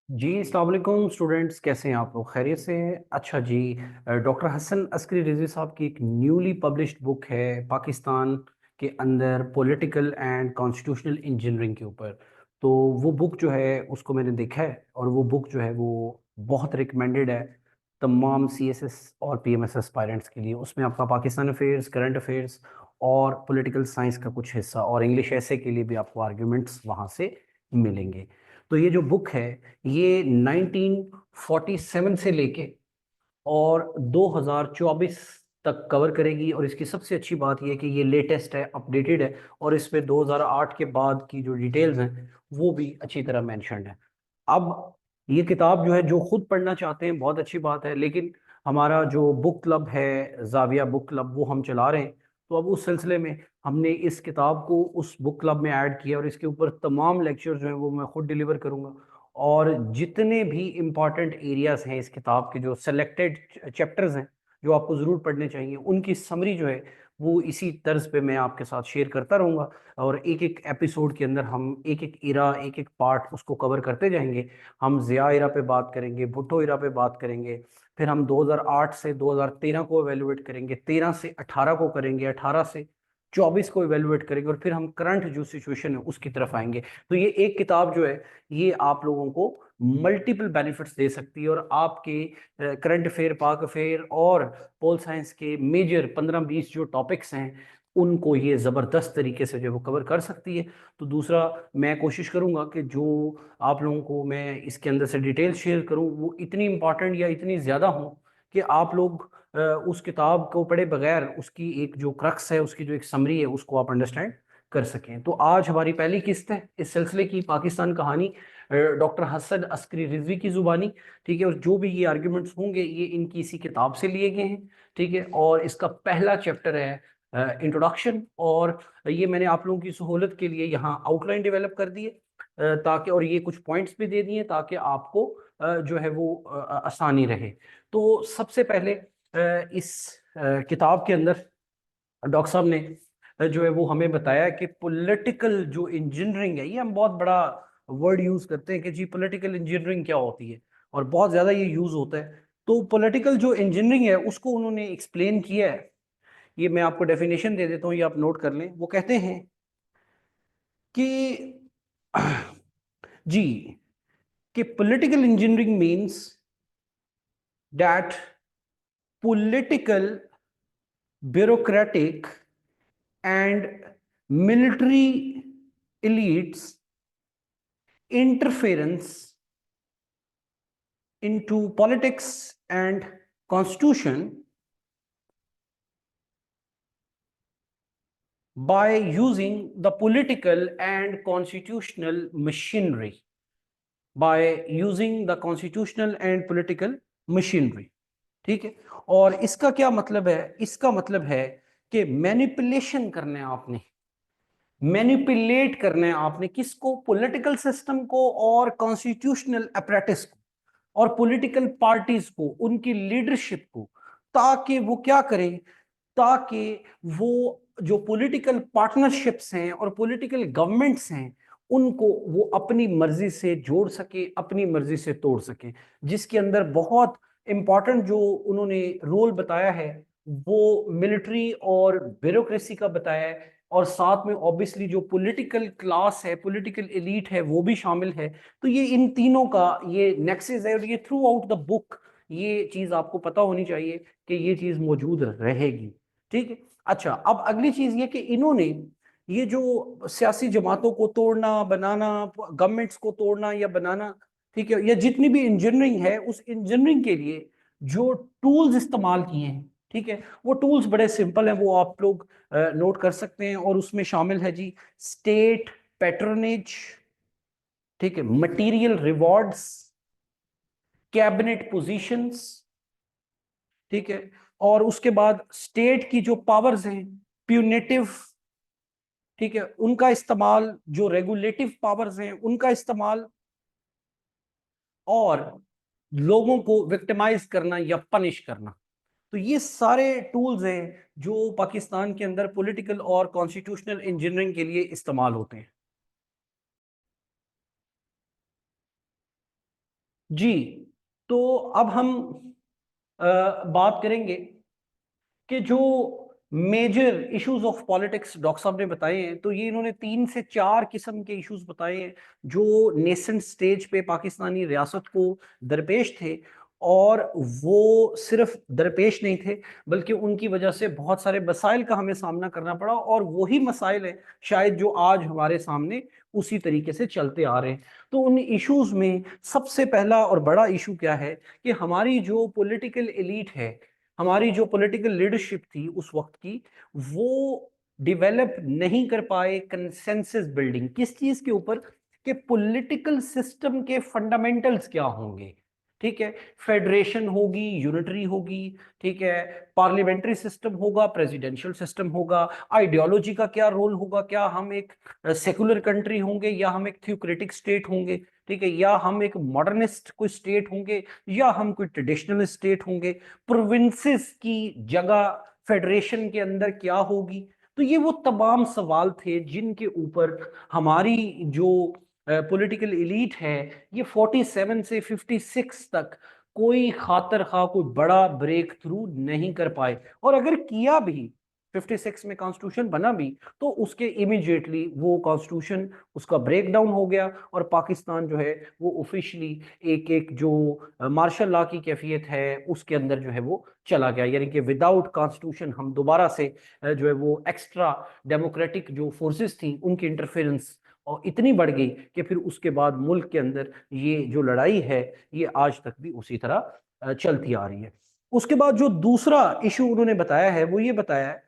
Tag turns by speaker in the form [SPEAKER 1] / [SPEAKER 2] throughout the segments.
[SPEAKER 1] जी अस्सलाम वालेकुम स्टूडेंट्स, कैसे हैं आप लोग? खैरियत से हैं? अच्छा जी। डॉक्टर हसन अस्करी रिजवी साहब की एक न्यूली पब्लिश्ड बुक है पाकिस्तान के अंदर पॉलिटिकल एंड कॉन्स्टिट्यूशनल इंजीनियरिंग के ऊपर। तो वो बुक जो है उसको मैंने देखा है, और वो बुक जो है वो बहुत रिकमेंडेड है तमाम सीएसएस और पीएमएस एस्पायरेंट्स के लिए। उसमें आपका पाकिस्तान अफेयर्स, करंट अफेयर्स और पॉलिटिकल साइंस का कुछ हिस्सा और इंग्लिश ऐसे के लिए भी आपको आर्ग्यूमेंट्स वहाँ से मिलेंगे। तो ये जो बुक है ये 1947 से लेके और 2024 तक कवर करेगी। और इसकी सबसे अच्छी बात यह है कि ये लेटेस्ट है, अपडेटेड है, और इस पे 2008 के बाद की जो डिटेल्स हैं वो भी अच्छी तरह मेंशन्ड है। अब ये किताब जो है, जो खुद पढ़ना चाहते हैं बहुत अच्छी बात है, लेकिन हमारा जो बुक क्लब है, जाविया बुक क्लब, वो हम चला रहे हैं। तो अब उस सिलसिले में हमने इस किताब को उस बुक क्लब में ऐड किया, और इसके ऊपर तमाम लेक्चर जो हैं वो मैं खुद डिलीवर करूंगा। और जितने भी इम्पॉर्टेंट एरियाज हैं इस किताब के, जो सेलेक्टेड चैप्टर्स हैं जो आपको ज़रूर पढ़ने चाहिए, उनकी समरी जो है वो इसी तर्ज पे मैं आपके साथ शेयर करता रहूँगा। और एक एक एपिसोड के अंदर हम एक एक इरा, एक एक पार्ट उसको कवर करते जाएंगे। हम ज़िया इरा पे बात करेंगे, भुट्टो इरा पे बात करेंगे, फिर हम 2008 से 2013 को एवेलुएट करेंगे, 13 से 18 को करेंगे, 18 से 24 को इवेलुएट करेंगे, और फिर हम करंट जो सिचुएशन है उसकी तरफ आएंगे। तो ये एक किताब जो है ये आप लोगों को मल्टीपल बेनिफिट्स दे सकती है, और आपके करंट अफेयर, पाक अफेयर और पोल साइंस के मेजर 15-20 जो टॉपिक्स हैं उनको ये ज़बरदस्त तरीके से जो है वो कवर कर सकती है। तो दूसरा, मैं कोशिश करूंगा कि जो आप लोगों को मैं इसके अंदर से डिटेल शेयर करूं वो इतनी इंपॉर्टेंट या इतनी ज़्यादा हो कि आप लोग उस किताब को पढ़े बगैर उसकी एक जो क्रक्स है, उसकी जो एक समरी है, उसको आप अंडरस्टैंड कर सकें। तो आज हमारी पहली किस्त है इस सिलसिले की, पाकिस्तान कहानी, डॉक्टर हसन अस्करी रिजवी की जुबानी। ठीक है, और जो भी ये आर्ग्यूमेंट्स होंगे ये इनकी इसी किताब से लिए गए हैं। ठीक है, और इसका पहला चैप्टर है इंट्रोडक्शन, और ये मैंने आप लोगों की सहूलत के लिए यहाँ आउटलाइन डेवलप कर दी है, ताकि, और ये कुछ पॉइंट्स भी दे दिए ताकि आपको जो है वो आसानी रहे। तो सबसे पहले इस किताब के अंदर डॉक्टर साहब ने जो है वो हमें बताया कि पॉलिटिकल जो इंजीनियरिंग है, ये हम बहुत बड़ा वर्ड यूज करते हैं कि जी पॉलिटिकल इंजीनियरिंग क्या होती है, और बहुत ज्यादा ये यूज होता है। तो पॉलिटिकल जो इंजीनियरिंग है उसको उन्होंने एक्सप्लेन किया है। ये मैं आपको डेफिनेशन दे देता हूँ, ये आप नोट कर लें। वो कहते हैं कि जी, कि political engineering means that political, bureaucratic and military elites interference into politics and constitution by using the political and constitutional machinery, by using the constitutional and political machinery। ठीक है, और इसका क्या मतलब है? इसका मतलब है कि मैनिपुलेशन करने आपने, मैनिपुलेट करना है आपने किसको? पॉलिटिकल सिस्टम को और कॉन्स्टिट्यूशनल अपरेटिस को और पॉलिटिकल पार्टीज को, उनकी लीडरशिप को, ताकि वो क्या करें? ताकि वो जो पॉलिटिकल पार्टनरशिप्स हैं और पॉलिटिकल गवर्नमेंट्स हैं उनको वो अपनी मर्जी से जोड़ सके, अपनी मर्जी से तोड़ सके। जिसके अंदर बहुत इंपॉर्टेंट जो उन्होंने रोल बताया है वो मिलिट्री और ब्यूरोक्रेसी का बताया है, और साथ में ऑब्वियसली जो पॉलिटिकल क्लास है, पॉलिटिकल एलीट है, वो भी शामिल है। तो ये इन तीनों का ये नेक्सस है, और ये थ्रू आउट द बुक ये चीज आपको पता होनी चाहिए कि ये चीज मौजूद रहेगी। ठीक है, अच्छा, अब अगली चीज ये कि इन्होंने ये जो सियासी जमातों को तोड़ना, बनाना, गवर्नमेंट्स को तोड़ना या बनाना, ठीक है, या जितनी भी इंजीनियरिंग है उस इंजीनियरिंग के लिए जो टूल्स इस्तेमाल किए हैं, ठीक है, वो टूल्स बड़े सिंपल हैं, वो आप लोग नोट कर सकते हैं। और उसमें शामिल है जी स्टेट पैट्रोनेज, ठीक है, मटेरियल रिवॉर्ड्स, कैबिनेट पोजीशंस, ठीक है, और उसके बाद स्टेट की जो पावर्स हैं, प्यूनेटिव, ठीक है, उनका इस्तेमाल, जो रेगुलेटिव पावर्स हैं उनका इस्तेमाल, और लोगों को विक्टिमाइज करना या पनिश करना। तो ये सारे टूल्स हैं जो पाकिस्तान के अंदर पॉलिटिकल और कॉन्स्टिट्यूशनल इंजीनियरिंग के लिए इस्तेमाल होते हैं। जी, तो अब हम बात करेंगे कि जो major issues of politics doctor साहब ने बताए हैं, तो ये इन्होंने 3 से 4 किस्म के इश्यूज बताए हैं जो नेसेंट स्टेज पे पाकिस्तानी रियासत को दरपेश थे। और वो सिर्फ दरपेश नहीं थे, बल्कि उनकी वजह से बहुत सारे मसाइल का हमें सामना करना पड़ा, और वही मसाइल है शायद जो आज हमारे सामने उसी तरीके से चलते आ रहे हैं। तो उन इश्यूज में सबसे पहला और बड़ा इशू क्या है कि हमारी जो पॉलिटिकल एलीट है, हमारी जो पॉलिटिकल लीडरशिप थी उस वक्त की, वो डेवलप नहीं कर पाए कंसेंसस बिल्डिंग। किस चीज के ऊपर? कि पॉलिटिकल सिस्टम के फंडामेंटल्स क्या होंगे। ठीक है, फेडरेशन होगी, यूनिटरी होगी, ठीक है, पार्लियामेंट्री सिस्टम होगा, प्रेसिडेंशियल सिस्टम होगा, आइडियोलॉजी का क्या रोल होगा, क्या हम एक सेकुलर कंट्री होंगे या हम एक थ्योक्रेटिक स्टेट होंगे, ठीक है, या हम एक मॉडर्निस्ट कोई स्टेट होंगे या हम कोई ट्रेडिशनल स्टेट होंगे, प्रोविंसेस की जगह फेडरेशन के अंदर क्या होगी। तो ये वो तमाम सवाल थे जिनके ऊपर हमारी जो पॉलिटिकल एलीट है, ये 47 से 56 तक कोई खातर खा कोई बड़ा ब्रेक थ्रू नहीं कर पाए। और अगर किया भी, 56 में कॉन्स्टिट्यूशन बना भी, तो उसके इमीडिएटली वो कॉन्स्टिट्यूशन उसका ब्रेक डाउन हो गया और पाकिस्तान जो है वो ऑफिशियली एक एक जो मार्शल लॉ की कैफियत है उसके अंदर जो है वो चला गया। यानी कि विदाउट कॉन्स्टिट्यूशन हम दोबारा से जो है वो एक्स्ट्रा डेमोक्रेटिक जो फोर्सेस थी उनकी इंटरफेरेंस और इतनी बढ़ गई कि फिर उसके बाद मुल्क के अंदर ये जो लड़ाई है ये आज तक भी उसी तरह चलती आ रही है। उसके बाद जो दूसरा इशू उन्होंने बताया है वो ये बताया है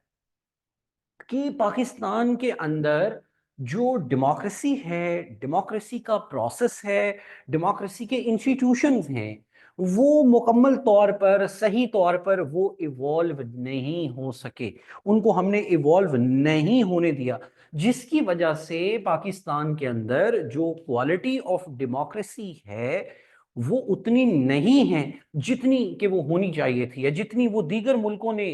[SPEAKER 1] कि पाकिस्तान के अंदर जो डेमोक्रेसी है, डेमोक्रेसी का प्रोसेस है, डेमोक्रेसी के इंस्टीट्यूशंस हैं, वो मुकम्मल तौर पर, सही तौर पर वो इवॉल्व नहीं हो सके। उनको हमने इवॉल्व नहीं होने दिया, जिसकी वजह से पाकिस्तान के अंदर जो क्वालिटी ऑफ डेमोक्रेसी है वो उतनी नहीं है जितनी कि वो होनी चाहिए थी, या जितनी वो दीगर मुल्कों ने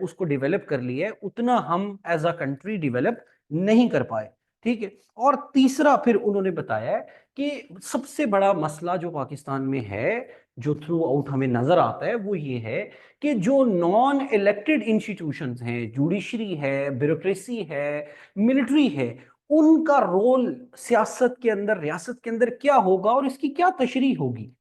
[SPEAKER 1] उसको डेवलप कर लिया है, उतना हम एज अ कंट्री डेवलप नहीं कर पाए। ठीक है। और तीसरा फिर उन्होंने बताया है कि सबसे बड़ा मसला जो पाकिस्तान में है, जो थ्रू आउट हमें नजर आता है, वो ये है कि जो नॉन इलेक्टेड इंस्टीट्यूशंस हैं, जुडिशरी है, ब्यूरोक्रेसी है, मिलिट्री है, उनका रोल सियासत के अंदर, रियासत के अंदर क्या होगा और इसकी क्या तशरीह होगी।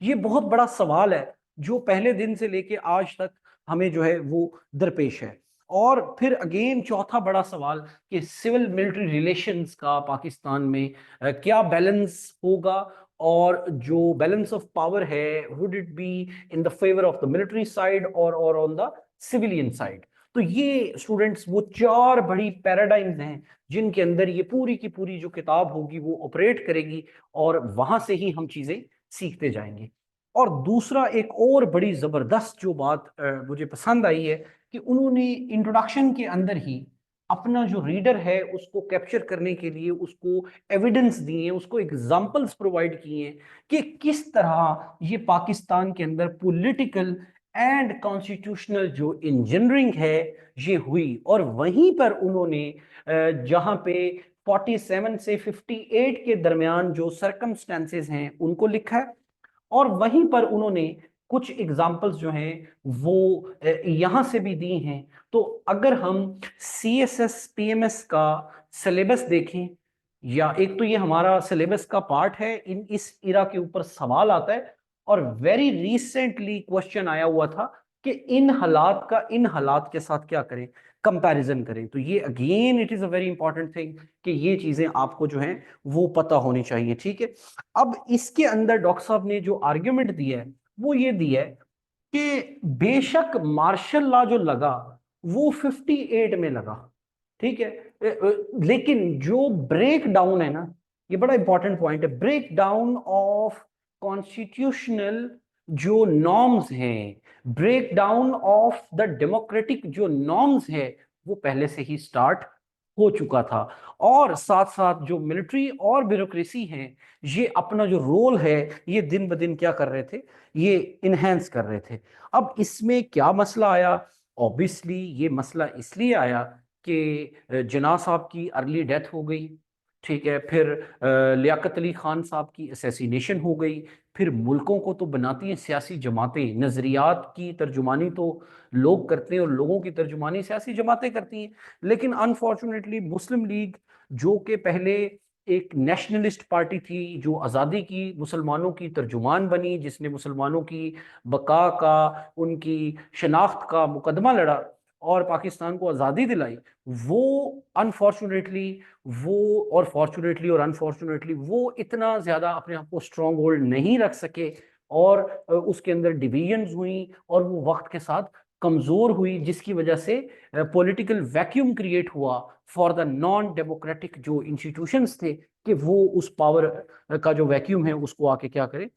[SPEAKER 1] ये बहुत बड़ा सवाल है जो पहले दिन से लेके आज तक हमें जो है वो दरपेश है। और फिर अगेन चौथा बड़ा सवाल कि सिविल मिलिट्री रिलेशंस का पाकिस्तान में क्या बैलेंस होगा, और जो बैलेंस ऑफ पावर है would it be in the favour of the military side और ऑन द सिविलियन साइड। तो ये स्टूडेंट्स वो 4 बड़ी पैराडाइम्स हैं जिनके अंदर ये पूरी की पूरी जो किताब होगी वो ऑपरेट करेगी, और वहां से ही हम चीजें सीखते जाएंगे। और दूसरा एक और बड़ी जबरदस्त जो बात मुझे पसंद आई है कि उन्होंने इंट्रोडक्शन के अंदर ही अपना जो रीडर है उसको कैप्चर करने के लिए उसको एविडेंस दिए, उसको एग्जांपल्स प्रोवाइड किए हैं कि किस तरह ये पाकिस्तान के अंदर पॉलिटिकल एंड कॉन्स्टिट्यूशनल जो इंजीनियरिंग है ये हुई। और वहीं पर उन्होंने जहां पे 47 से 58 के दरमियान जो सर्कमस्टेंसेस हैं उनको लिखा है, और वहीं पर उन्होंने कुछ एग्जाम्पल्स जो हैं वो यहां से भी दी हैं। तो अगर हम CSS PMS का सिलेबस देखें, या एक तो ये हमारा सिलेबस का पार्ट है, इन इस इरा के ऊपर सवाल आता है, और वेरी रिसेंटली क्वेश्चन आया हुआ था कि इन हालात का इन हालात के साथ क्या करें, कंपैरिजन करें। तो ये again it is a very important thing कि ये चीजें आपको जो है वो पता होनी चाहिए। ठीक है। अब इसके अंदर डॉक्टर साहब ने जो आर्ग्यूमेंट दिया है वो ये दिया है कि बेशक मार्शल लॉ जो लगा वो 58 में लगा, ठीक है, लेकिन जो ब्रेक डाउन है ना, ये बड़ा इंपॉर्टेंट पॉइंट है, ब्रेक डाउन ऑफ कॉन्स्टिट्यूशनल जो नॉर्म्स हैं, break down of the democratic जो नॉर्म्स है, वो पहले से ही स्टार्ट हो चुका था। और साथ साथ जो मिलिट्री और ब्यूरोक्रेसी है, ये अपना जो रोल है ये दिन ब दिन क्या कर रहे थे, ये इनहेंस कर रहे थे। अब इसमें क्या मसला आया? ऑब्वियसली ये मसला इसलिए आया कि जिन्ना साहब की अर्ली डेथ हो गई, ठीक है, फिर लियाकत अली खान साहब की असैसिनेशन हो गई। फिर मुल्कों को तो बनाती हैं सियासी जमातें, नज़रियात की तर्जुमानी तो लोग करते हैं और लोगों की तर्जुमानी सियासी जमातें करती हैं। लेकिन अनफॉर्चुनेटली मुस्लिम लीग, जो कि पहले एक नेशनलिस्ट पार्टी थी, जो आज़ादी की मुसलमानों की तर्जुमान बनी, जिसने मुसलमानों की बका का, उनकी शनाख्त का मुकदमा लड़ा और पाकिस्तान को आज़ादी दिलाई, वो अनफॉर्चुनेटली, वो और फॉर्चुनेटली और अनफॉर्चुनेटली वो इतना ज्यादा अपने आप को स्ट्रॉन्ग होल्ड नहीं रख सके, और उसके अंदर डिवीजन्स हुई और वो वक्त के साथ कमजोर हुई, जिसकी वजह से पॉलिटिकल वैक्यूम क्रिएट हुआ फॉर द नॉन डेमोक्रेटिक जो इंस्टीट्यूशंस थे, कि वो उस पावर का जो वैक्यूम है उसको आके क्या करें,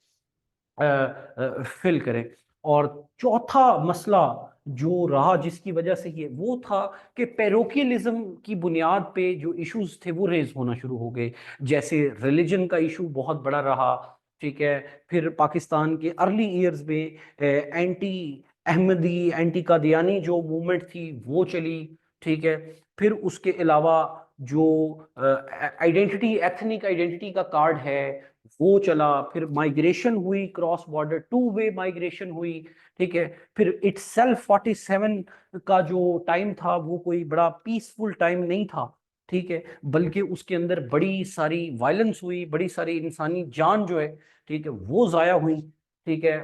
[SPEAKER 1] फिल करें। और चौथा मसला जो रहा जिसकी वजह से ये वो था कि पैरोकियलिज्म की बुनियाद पे जो इश्यूज थे वो रेज होना शुरू हो गए। जैसे रिलीजन का इशू बहुत बड़ा रहा, ठीक है। फिर पाकिस्तान के अर्ली ईयर्स में एंटी अहमदी, एंटी कादियानी जो मूवमेंट थी वो चली, ठीक है। फिर उसके अलावा जो आइडेंटिटी, एथनिक आइडेंटिटी का कार्ड है वो चला। फिर माइग्रेशन हुई, cross border two way migration हुई, ठीक है। फिर इटसेल्फ 47 का जो टाइम था वो कोई बड़ा पीसफुल टाइम नहीं था, ठीक है, बल्कि उसके अंदर बड़ी सारी वायलेंस हुई, बड़ी सारी इंसानी जान जो है, ठीक है, वो जाया हुई, ठीक है।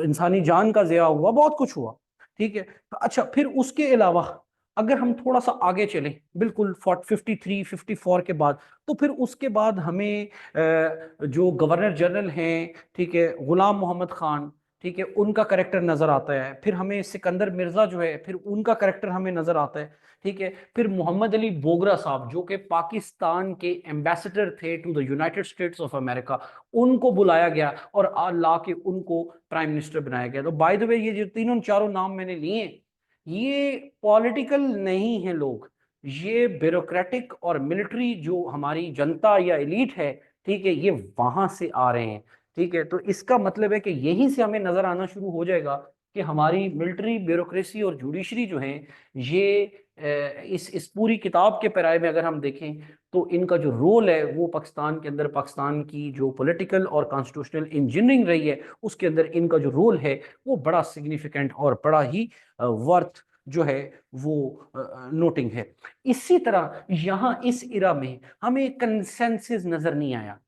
[SPEAKER 1] इंसानी जान का ज़या हुआ, बहुत कुछ हुआ, ठीक है। अच्छा, फिर उसके अलावा अगर हम थोड़ा सा आगे चलें, बिल्कुल 53 54 के बाद, तो फिर उसके बाद हमें जो गवर्नर जनरल हैं, ठीक है, गुलाम मोहम्मद खान, ठीक है, उनका करेक्टर नजर आता है। फिर हमें सिकंदर मिर्जा जो है, फिर उनका करेक्टर हमें नजर आता है, ठीक है। फिर मोहम्मद अली बोगरा साहब जो कि पाकिस्तान के एम्बेसडर थे to the United States of America, उनको बुलाया गया और ला के उनको प्राइम मिनिस्टर बनाया गया। तो बाय द वे ये जो तीनों चारों नाम मैंने लिए, ये पॉलिटिकल नहीं है लोग, ये ब्यूरोक्रेटिक और मिलिट्री जो हमारी जनता या एलीट है, ठीक है, ये वहां से आ रहे हैं, ठीक है। तो इसका मतलब है कि यहीं से हमें नजर आना शुरू हो जाएगा कि हमारी मिलिट्री, ब्यूरोक्रेसी और जुडिशरी जो है, ये इस पूरी किताब के पैराए में अगर हम देखें तो इनका जो रोल है वो पाकिस्तान के अंदर, पाकिस्तान की जो पॉलिटिकल और कॉन्स्टिट्यूशनल इंजीनियरिंग रही है उसके अंदर इनका जो रोल है वो बड़ा सिग्निफिकेंट और बड़ा ही वर्थ जो है वो नोटिंग है। इसी तरह यहाँ इस इरा में हमें कंसेंसस नजर नहीं आया,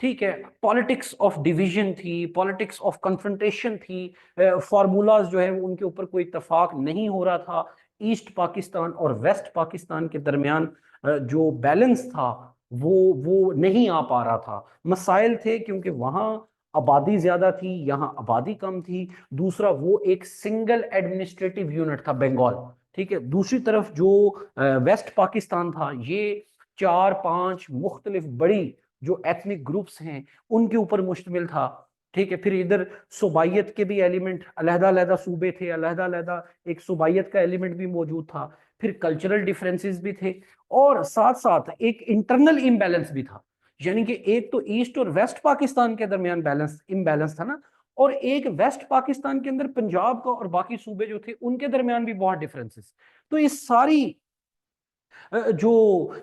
[SPEAKER 1] ठीक है। पॉलिटिक्स ऑफ डिवीजन थी, पॉलिटिक्स ऑफ कन्फ्रंटेशन थी, फार्मूलाज जो है उनके ऊपर कोई इतफाक नहीं हो रहा था। ईस्ट पाकिस्तान और वेस्ट पाकिस्तान के दरमियान जो बैलेंस था वो वो नहीं आ पा रहा था। मसाइल थे क्योंकि वहाँ आबादी ज्यादा थी, यहाँ आबादी कम थी। दूसरा, वो एक सिंगल एडमिनिस्ट्रेटिव यूनिट था बंगाल, ठीक है। दूसरी तरफ जो वेस्ट पाकिस्तान था, ये चार पांच मुख्तलिफ बड़ी जो एथनिक ग्रुप्स हैं उनके ऊपर मुश्तमिल था, ठीक है। फिर इधर सूबाइयत के भी एलिमेंट, अलहदा अलहदा सूबे थे, अलहदा अलहदा एक सूबाइयत का एलिमेंट भी मौजूद था। फिर कल्चरल डिफरेंसेस भी थे, और साथ साथ एक इंटरनल इम्बैलेंस भी था। यानी कि एक तो ईस्ट और वेस्ट पाकिस्तान के दरमियान बैलेंस इम्बैलेंस था ना, और एक वेस्ट पाकिस्तान के अंदर पंजाब का और बाकी सूबे जो थे उनके दरमियान भी बहुत डिफरेंसेस। तो इस सारी जो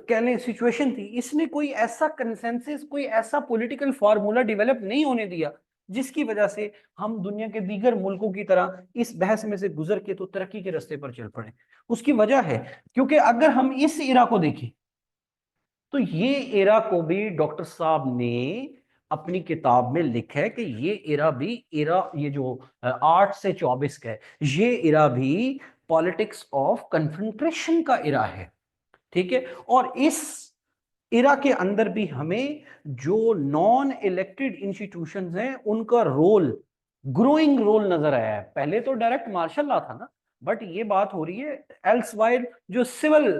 [SPEAKER 1] कह लें सिचुएशन थी, इसने कोई ऐसा कंसेंसस, कोई ऐसा पॉलिटिकल फार्मूला डेवलप नहीं होने दिया जिसकी वजह से हम दुनिया के दीगर मुल्कों की तरह इस बहस में से गुजर के तो तरक्की के रास्ते पर चल पड़े। उसकी वजह है क्योंकि अगर हम इस इरा को देखें तो ये एरा को भी डॉक्टर साहब ने अपनी किताब में लिखा है कि ये एरा भी, एरा ये जो 8 से 24 का है, ये एरा भी पॉलिटिक्स ऑफ कन्फ्रंट्रेशन का एरा है, ठीक है। और इस इरा के अंदर भी हमें जो नॉन इलेक्टेड इंस्टीट्यूशंस हैं उनका रोल, ग्रोइंग रोल नजर आया है। पहले तो डायरेक्ट मार्शल लॉ था ना, बट ये बात हो रही है एल्सवायर जो सिविल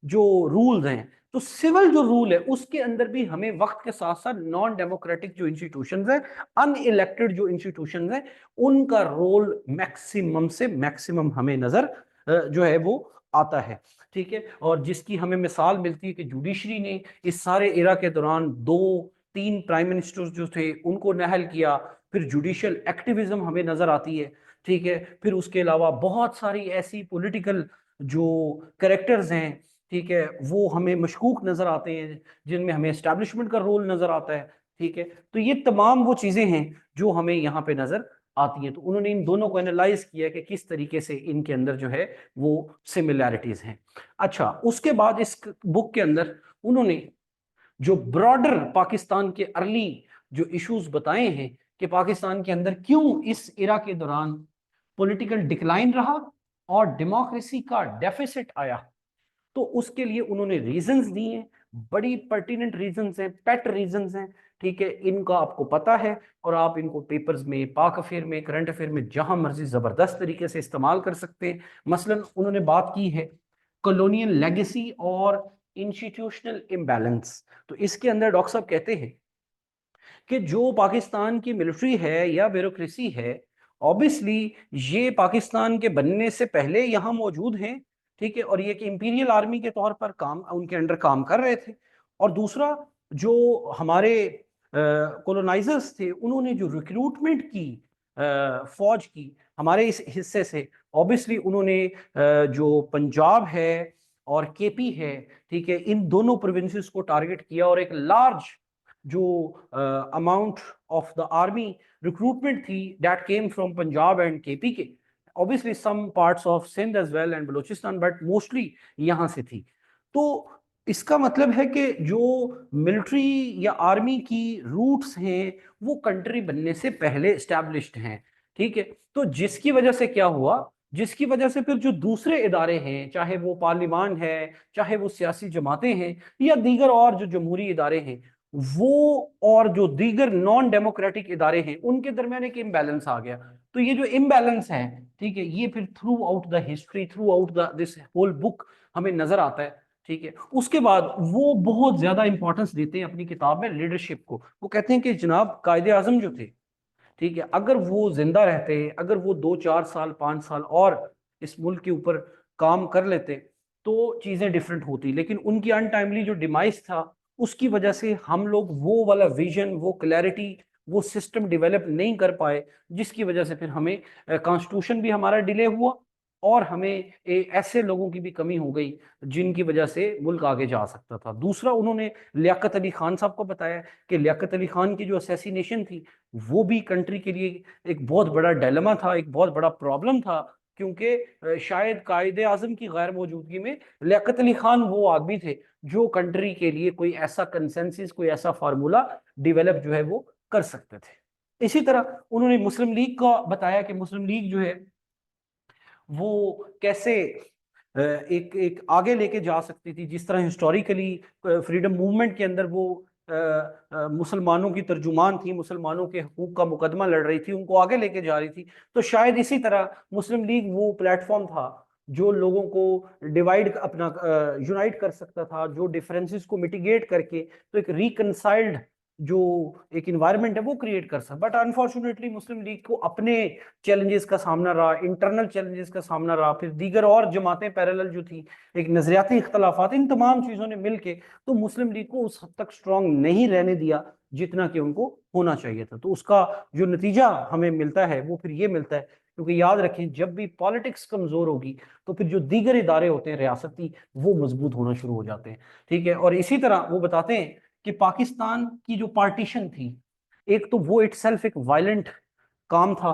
[SPEAKER 1] जो रूल्स हैं। तो सिविल जो रूल है उसके अंदर भी हमें वक्त के साथ साथ नॉन डेमोक्रेटिक जो इंस्टीट्यूशंस हैं, अनइलेक्टेड जो इंस्टीट्यूशंस हैं, उनका रोल मैक्सिमम से मैक्सिमम हमें नजर जो है वो आता है, ठीक है। और जिसकी हमें मिसाल मिलती है कि जुडिशरी ने इस सारे इरा के दौरान 2 3 प्राइम मिनिस्टर्स जो थे उनको नहल किया। फिर जुडिशियल एक्टिविज्म हमें नजर आती है, ठीक है। फिर उसके अलावा बहुत सारी ऐसी पॉलिटिकल जो करेक्टर्स हैं, ठीक है, वो हमें मशकूक नजर आते हैं, जिनमें हमें एस्टैब्लिशमेंट का रोल नजर आता है। ठीक है, तो ये तमाम वो चीजें हैं जो हमें यहाँ पे नजर आती हैं। तो उन्होंने इन दोनों को एनालाइज किया कि किस तरीके से इनके अंदर जो है वो सिमिलैरिटीज हैं। अच्छा, उसके बाद इस बुक के अंदर उन्होंने जो ब्रॉडर पाकिस्तान के अर्ली जो इश्यूज बताए हैं कि पाकिस्तान के अंदर क्यों इस इरा के दौरान पॉलिटिकल डिक्लाइन रहा और डेमोक्रेसी का डेफिसिट आया, तो उसके लिए उन्होंने रीजंस दिए हैं। बड़ी पर्टिनेंट रीजंस हैं, पेट रीजंस हैं। ठीक है, इनका आपको पता है और आप इनको पेपर्स में, पाक अफेयर में, करंट अफेयर में जहां मर्जी जबरदस्त तरीके से इस्तेमाल कर सकते हैं। मसलन उन्होंने बात की है कॉलोनियल लेगेसी और इंस्टीट्यूशनल इम्बैलेंस। तो इसके अंदर डॉक्टर साहब कहते हैं कि जो पाकिस्तान की मिलिट्री है या ब्यूरोक्रेसी है, ऑब्वियसली ये पाकिस्तान के बनने से पहले यहाँ मौजूद हैं। ठीक है, और ये कि इंपीरियल आर्मी के तौर पर काम उनके अंडर काम कर रहे थे। और दूसरा, जो हमारे कॉलोनाइजर्स थे, उन्होंने जो रिक्रूटमेंट की फौज की हमारे इस हिस्से से, ऑब्वियसली उन्होंने जो पंजाब है और केपी है, ठीक है, इन दोनों प्रोविंसेस को टारगेट किया और एक लार्ज जो amount of the army recruitment थी that came from Punjab and KP के, obviously some parts of Sindh as well and Balochistan, but mostly यहाँ से थी। तो इसका मतलब है कि जो मिलिट्री या आर्मी की रूट्स हैं वो कंट्री बनने से पहले एस्टैब्लिश्ड हैं। ठीक है, तो जिसकी वजह से क्या हुआ, जिसकी वजह से फिर जो दूसरे इदारे हैं, चाहे वो पार्लिमान है, चाहे वो सियासी जमातें हैं, या दीगर और जो जमहूरी इदारे हैं, वो और जो दीगर नॉन डेमोक्रेटिक इदारे हैं, उनके दरमियान एक इम्बैलेंस आ गया। तो ये जो इम्बैलेंस है, ठीक है, ये फिर throughout the history, throughout the this whole book हमें नजर आता है। ठीक है, उसके बाद वो बहुत ज्यादा इंपॉर्टेंस देते हैं अपनी किताब में लीडरशिप को। वो कहते हैं कि जनाब कायदे आजम जो थे, ठीक है, अगर वो जिंदा रहते, अगर वो 2 4 साल 5 साल और इस मुल्क के ऊपर काम कर लेते, तो चीजें डिफरेंट होती। लेकिन उनकी अनटाइमली जो डिमाइस था, उसकी वजह से हम लोग वो वाला विजन, वो क्लैरिटी, वो सिस्टम डेवलप नहीं कर पाए, जिसकी वजह से फिर हमें कॉन्स्टिट्यूशन भी हमारा डिले हुआ और हमें ऐसे लोगों की भी कमी हो गई जिनकी वजह से मुल्क आगे जा सकता था। दूसरा, उन्होंने लियाकत अली खान साहब को बताया कि लियाकत अली खान की जो असैसिनेशन थी, वो भी कंट्री के लिए एक बहुत बड़ा डायलेमा था, एक बहुत बड़ा प्रॉब्लम था, क्योंकि शायद कायदे आजम की गैर मौजूदगी में लियाकत अली खान वो आदमी थे जो कंट्री के लिए कोई ऐसा कंसेंसस, कोई ऐसा फार्मूला डेवलप जो है वो कर सकते थे। इसी तरह उन्होंने मुस्लिम लीग का बताया कि मुस्लिम लीग जो है वो कैसे एक एक आगे लेके जा सकती थी। जिस तरह हिस्टोरिकली फ्रीडम मूवमेंट के अंदर वो मुसलमानों की तर्जुमान थी, मुसलमानों के हकूक का मुकदमा लड़ रही थी, उनको आगे लेके जा रही थी, तो शायद इसी तरह मुस्लिम लीग वो प्लेटफॉर्म था जो लोगों को डिवाइड अपना यूनाइट कर सकता था, जो डिफरेंसेस को मिटिगेट करके तो एक रिकनसाइल्ड जो एक इन्वायरमेंट है वो क्रिएट कर सकता। बट अनफॉर्चुनेटली मुस्लिम लीग को अपने चैलेंजेस का सामना रहा, इंटरनल चैलेंजेस का सामना रहा, फिर दीगर और जमातें पैरेलल जो थी, एक नजरियाती इख्तलाफात, इन तमाम चीजों ने मिलके तो मुस्लिम लीग को उस हद तक स्ट्रांग नहीं रहने दिया जितना कि उनको होना चाहिए था। तो उसका जो नतीजा हमें मिलता है वो फिर ये मिलता है, क्योंकि याद रखें जब भी पॉलिटिक्स कमजोर होगी तो फिर जो दीगर इदारे होते हैं रियासती, वो मजबूत होना शुरू हो जाते हैं। ठीक है, और इसी तरह वो बताते हैं कि पाकिस्तान की जो पार्टीशन थी, एक तो वो इटसेल्फ एक वायलेंट काम था,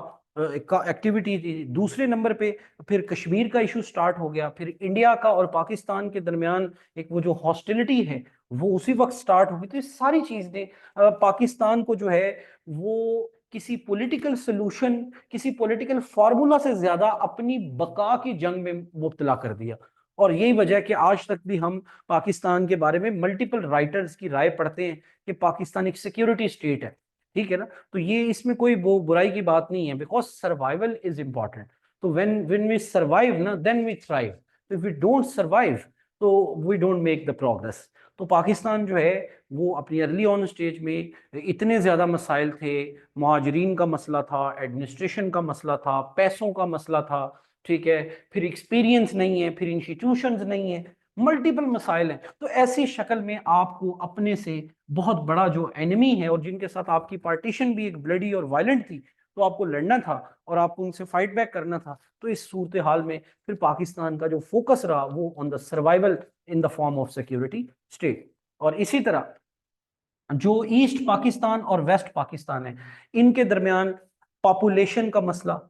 [SPEAKER 1] एक्टिविटी थी। दूसरे नंबर पे फिर कश्मीर का इशू स्टार्ट हो गया, फिर इंडिया का और पाकिस्तान के दरमियान एक वो जो हॉस्टिलिटी है वो उसी वक्त स्टार्ट हो गई। तो ये सारी चीजें पाकिस्तान को जो है वो किसी पॉलिटिकल सोल्यूशन, किसी पॉलिटिकल फार्मूला से ज्यादा अपनी बका की जंग में मुब्तला कर दिया। और यही वजह है कि आज तक भी हम पाकिस्तान के बारे में मल्टीपल राइटर्स की राय पढ़ते हैं कि पाकिस्तान एक सिक्योरिटी स्टेट है। ठीक है ना, तो ये इसमें कोई वो बुराई की बात नहीं है, बिकॉज सर्वाइवल इज इंपॉर्टेंट। तो व्हेन वी सर्वाइव ना, then we thrive. If we don't survive तो we don't make the progress. तो पाकिस्तान जो है वो अपनी अर्ली ऑन स्टेज में इतने ज्यादा मसाइल थे, महाजरीन का मसला था, एडमिनिस्ट्रेशन का मसला था, पैसों का मसला था, ठीक है, फिर एक्सपीरियंस नहीं है, फिर इंस्टीट्यूशंस नहीं है, मल्टीपल मसाइल हैं। तो ऐसी शक्ल में आपको अपने से बहुत बड़ा जो एनिमी है और जिनके साथ आपकी पार्टीशन भी एक ब्लडी और वायलेंट थी, तो आपको लड़ना था और आपको उनसे फाइट बैक करना था। तो इस सूरत हाल में फिर पाकिस्तान का जो फोकस रहा वो on the survival in the form of security state. और इसी तरह जो ईस्ट पाकिस्तान और वेस्ट पाकिस्तान है, इनके दरमियान पॉपुलेशन का मसला,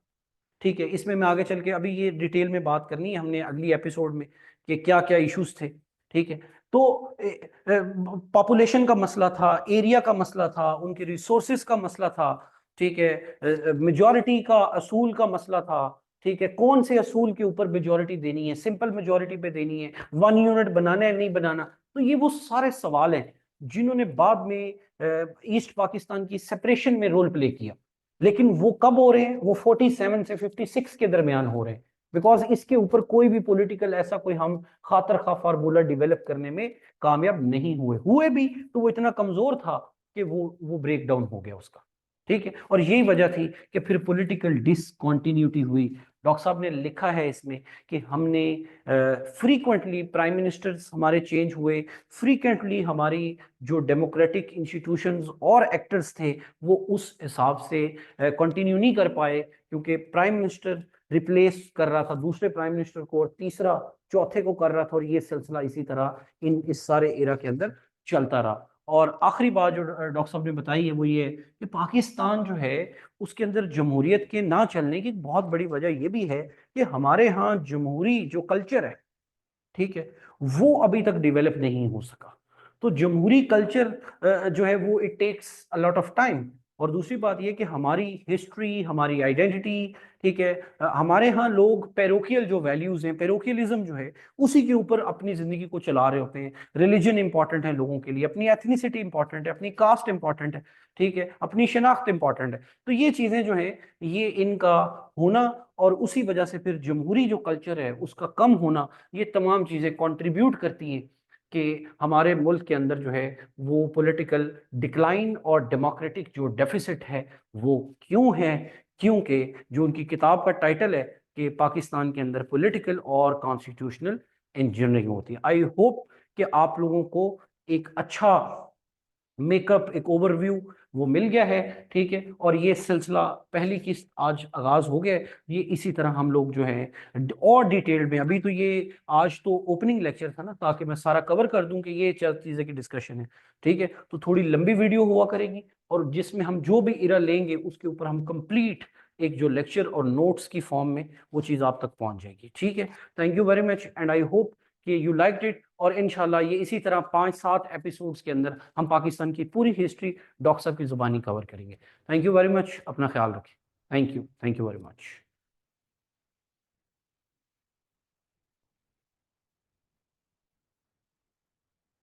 [SPEAKER 1] ठीक है, इसमें मैं आगे चल के अभी ये डिटेल में बात करनी है हमने अगली एपिसोड में कि क्या क्या इश्यूज थे, ठीक है। तो पॉपुलेशन का मसला था, एरिया का मसला था, उनके रिसोर्सेज का मसला था, ठीक है, मेजॉरिटी का असूल का मसला था, ठीक है, कौन से असूल के ऊपर मेजॉरिटी देनी है, सिंपल मेजॉरिटी पे देनी है, 1 यूनिट बनाना है नहीं बनाना। तो ये वो सारे सवाल हैं जिन्होंने बाद में ईस्ट पाकिस्तान की सेपरेशन में रोल प्ले किया। लेकिन वो कब हो रहे हैं? वो 47 से 56 के दरमियान हो रहे हैं, बिकॉज इसके ऊपर कोई भी पॉलिटिकल ऐसा कोई हम खातर खा फार्मूला डेवलप करने में कामयाब नहीं हुए भी तो वो इतना कमजोर था कि वो ब्रेक डाउन हो गया उसका, ठीक है। और यही वजह थी कि फिर पॉलिटिकल डिसकंटिन्यूटी हुई। डॉक्टर साहब ने लिखा है इसमें कि हमने फ्रीक्वेंटली प्राइम मिनिस्टर्स हमारे चेंज हुए, फ्रीक्वेंटली हमारी जो डेमोक्रेटिक इंस्टीट्यूशंस और एक्टर्स थे वो उस हिसाब से कंटिन्यू नहीं कर पाए, क्योंकि प्राइम मिनिस्टर रिप्लेस कर रहा था दूसरे प्राइम मिनिस्टर को और तीसरा चौथे को कर रहा था, और ये सिलसिला इसी तरह इस सारे एरा के अंदर चलता रहा। और आखिरी बात जो डॉक्टर साहब ने बताई है वो ये कि पाकिस्तान जो है उसके अंदर जमहूरियत के ना चलने की बहुत बड़ी वजह ये भी है कि हमारे यहाँ जमहूरी जो कल्चर है, ठीक है, वो अभी तक डेवलप नहीं हो सका। तो जमहूरी कल्चर जो है वो it takes a lot of time. और दूसरी बात ये कि हमारी हिस्ट्री, हमारी आइडेंटिटी, ठीक है, हमारे यहाँ लोग पैरोकियल जो वैल्यूज हैं, पैरोकियलिज्म जो है उसी के ऊपर अपनी जिंदगी को चला रहे होते हैं। रिलीजन इंपॉर्टेंट है लोगों के लिए, अपनी एथनिसिटी इंपॉर्टेंट है, अपनी कास्ट इंपॉर्टेंट है, ठीक है, अपनी शनाख्त इंपॉर्टेंट है। तो ये चीजें जो है ये इनका होना और उसी वजह से फिर जमहूरी जो कल्चर है उसका कम होना, ये तमाम चीजें कंट्रीब्यूट करती हैं कि हमारे मुल्क के अंदर जो है वो पॉलिटिकल डिक्लाइन और डेमोक्रेटिक जो डेफिसिट है वो क्यों है। क्योंकि जो उनकी किताब का टाइटल है कि पाकिस्तान के अंदर पॉलिटिकल और कॉन्स्टिट्यूशनल इंजीनियरिंग होती है। आई होप कि आप लोगों को एक अच्छा मेकअप, एक ओवरव्यू वो मिल गया है, ठीक है। और ये सिलसिला पहली किस्त आज आगाज हो गया है। ये इसी तरह हम लोग जो है और डिटेल में, अभी तो ये आज तो ओपनिंग लेक्चर था ना, ताकि मैं सारा कवर कर दूं कि ये चार चीजें की डिस्कशन है, ठीक है। तो थोड़ी लंबी वीडियो हुआ करेगी और जिसमें हम जो भी इरा लेंगे उसके ऊपर हम कंप्लीट एक जो लेक्चर और नोट्स की फॉर्म में वो चीज़ आप तक पहुंच जाएगी, ठीक है। Thank you very much and I hope कि यू लाइक्ड इट। और इंशाल्लाह ये इसी तरह 5-7 एपिसोड्स के अंदर हम पाकिस्तान की पूरी हिस्ट्री डॉक्टर साहब की जुबानी कवर करेंगे। थैंक यू वेरी मच, अपना ख्याल रखें। Thank you very much.